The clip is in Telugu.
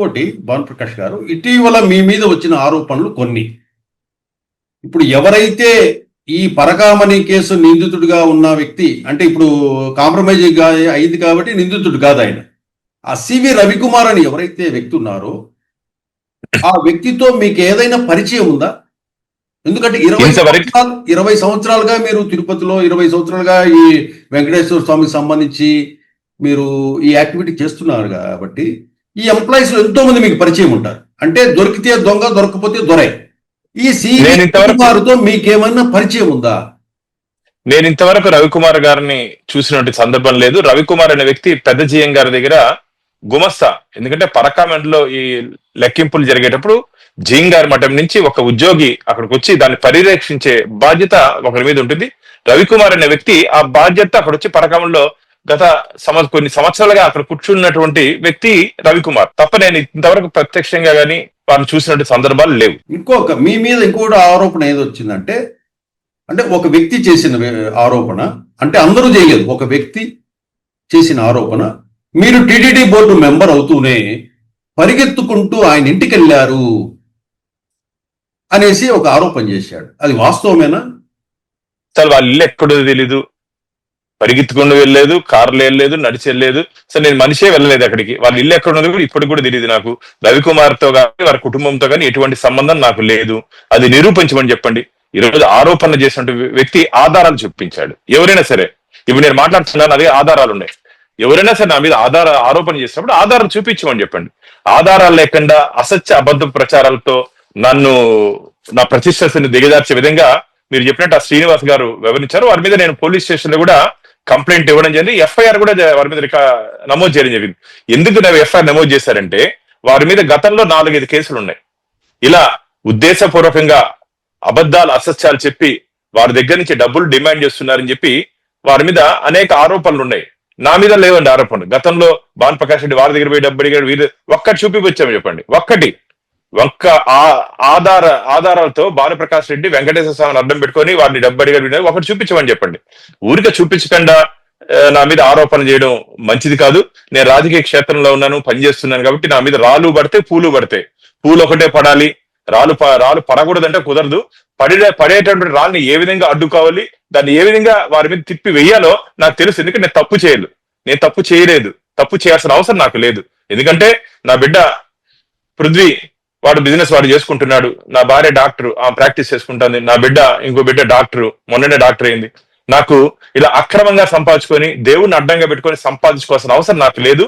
ఇంకోటి భానుప్రకాష్ గారు, ఇటీవల మీ మీద వచ్చిన ఆరోపణలు కొన్ని. ఇప్పుడు ఎవరైతే ఈ పరకామణి కేసు నిందితుడిగా ఉన్న వ్యక్తి, అంటే ఇప్పుడు కాంప్రమైజ్ అయింది కాబట్టి నిందితుడు కాదు ఆయన. ఆ సివి రవికుమార్ అని ఎవరైతే వ్యక్తి ఉన్నారో ఆ వ్యక్తితో మీకు ఏదైనా పరిచయం ఉందా? ఎందుకంటే 20 సంవత్సరాలుగా మీరు తిరుపతిలో 20 సంవత్సరాలుగా ఈ వెంకటేశ్వర స్వామికి సంబంధించి మీరు ఈ యాక్టివిటీ చేస్తున్నారు కాబట్టి ఈ ఎంప్లాయీస్ లో ఎంతో మంది మీకు పరిచయం ఉంటారు. అంటే దొరికితే దొంగ, దొరకపోతే దొరై. ఈ సివితో మీకేమన్నా పరిచయం ఉందా? నేను ఇంతవరకు రవికుమార్ గారిని చూసినటువంటి సందర్భం లేదు. రవికుమార్ అనే వ్యక్తి పెద్ద జీఎం గారి దగ్గర గుమస్తా. ఎందుకంటే పరకామెంట్లో ఈ లెక్కింపులు జరిగేటప్పుడు జీఎం గారి మఠం నుంచి ఒక ఉద్యోగి అక్కడికి వచ్చి దాన్ని పర్యవేక్షించే బాధ్యత ఒకరి మీద ఉంటుంది. రవికుమార్ అనే వ్యక్తి ఆ బాధ్యత అక్కడ వచ్చి పరకామంలో గత కొన్ని సంవత్సరాలుగా అక్కడ కూర్చున్నటువంటి వ్యక్తి రవికుమార్ తప్ప నేను ఇంతవరకు ప్రత్యక్షంగా గానీ వారిని చూసినట్టు సందర్భాలు లేవు. మీ మీద ఇంకోటి ఆరోపణ ఏది వచ్చిందంటే, అంటే ఒక వ్యక్తి చేసిన ఆరోపణ, అంటే అందరూ చేయలేదు, ఒక వ్యక్తి చేసిన ఆరోపణ, మీరు టిటిడి బోర్డు మెంబర్ అవుతూనే పరిగెత్తుకుంటూ ఆయన ఇంటికి వెళ్ళారు అనేసి ఒక ఆరోపణ చేశాడు. అది వాస్తవమేనా? అసలు వాళ్ళ ఇల్లు ఎక్కడో తెలీదు, పరిగెత్తుకుండా వెళ్ళలేదు, కార్లు వెళ్ళలేదు, నడిచి వెళ్ళలేదు. అసలు నేను మనిషే వెళ్ళలేదు అక్కడికి. వాళ్ళ ఇల్లు ఎక్కడ ఉన్నది కూడా ఇప్పటికి కూడా తెలియదు నాకు. రవికుమార్ తో కానీ వారి కుటుంబంతో కానీ ఎటువంటి సంబంధం నాకు లేదు. అది నిరూపించమని చెప్పండి. ఈరోజు ఆరోపణ చేసిన వ్యక్తి ఆధారాలు చూపించాడు. ఎవరైనా సరే, ఇప్పుడు నేను మాట్లాడుతున్నాను, అదే ఆధారాలు ఉన్నాయి. ఎవరైనా సరే నా మీద ఆరోపణ చేసినప్పుడు ఆధారాలు చూపించమని చెప్పండి. ఆధారాలు లేకుండా అసత్య అబద్ధ ప్రచారాలతో నన్ను నా ప్రతిష్టని దిగజార్చే విధంగా మీరు చెప్పినట్టు ఆ శ్రీనివాస్ గారు వివరించారు. వారి మీద నేను పోలీస్ స్టేషన్ లో కూడా కంప్లైంట్ ఇవ్వడం జరిగింది. ఎఫ్ఐఆర్ కూడా వారి మీద నమోదు చేయడం జరిగింది. ఎందుకు ఎఫ్ఐఆర్ నమోదు చేశారంటే వారి మీద గతంలో 4-5 కేసులు ఉన్నాయి. ఇలా ఉద్దేశపూర్వకంగా అబద్ధాలు, అసత్యాలు చెప్పి వారి దగ్గర నుంచి డబ్బులు డిమాండ్ చేస్తున్నారని చెప్పి వారి మీద అనేక ఆరోపణలు ఉన్నాయి. నా మీద లేవండి ఆరోపణలు. గతంలో భానుప్రకాష్ రెడ్డి వారి దగ్గర పోయి డబ్బు అడిగాడు, వీరు ఒక్కటి చూపించామని చెప్పండి. ఒక్కటి ఆధారాలతో భానుప్రకాష్ రెడ్డి వెంకటేశ్వర స్వామిని అడ్డం పెట్టుకొని వారిని డబ్బు అడిగాడు, ఒకటి చూపించమని చెప్పండి. ఊరికే చూపించకుండా నా మీద ఆరోపణ చేయడం మంచిది కాదు. నేను రాజకీయ క్షేత్రంలో ఉన్నాను, పనిచేస్తున్నాను కాబట్టి నా మీద రాళ్ళు పడితే పూలు పడతాయి. పూలు ఒకటే పడాలి, రాళ్ళు పడకూడదంటే కుదరదు. పడేటటువంటి రాళ్ళని ఏ విధంగా అడ్డుకోవాలి, దాన్ని ఏ విధంగా వారి మీద తిప్పి వెయ్యాలో నాకు తెలుసు. ఎందుకంటే నేను తప్పు చేయలేదు, తప్పు చేయాల్సిన అవసరం నాకు లేదు. ఎందుకంటే నా బిడ్డ పృథ్వీ వాడు బిజినెస్ వాడు చేసుకుంటున్నాడు, నా భార్య డాక్టర్, ఆ ప్రాక్టీస్ చేసుకుంటుంది, నా బిడ్డ ఇంకో బిడ్డ డాక్టర్, మొన్ననే డాక్టర్ అయింది. నాకు ఇలా అక్రమంగా సంపాదించుకొని దేవుణ్ణి అడ్డంగా పెట్టుకొని సంపాదించుకోవాల్సిన అవసరం నాకు లేదు.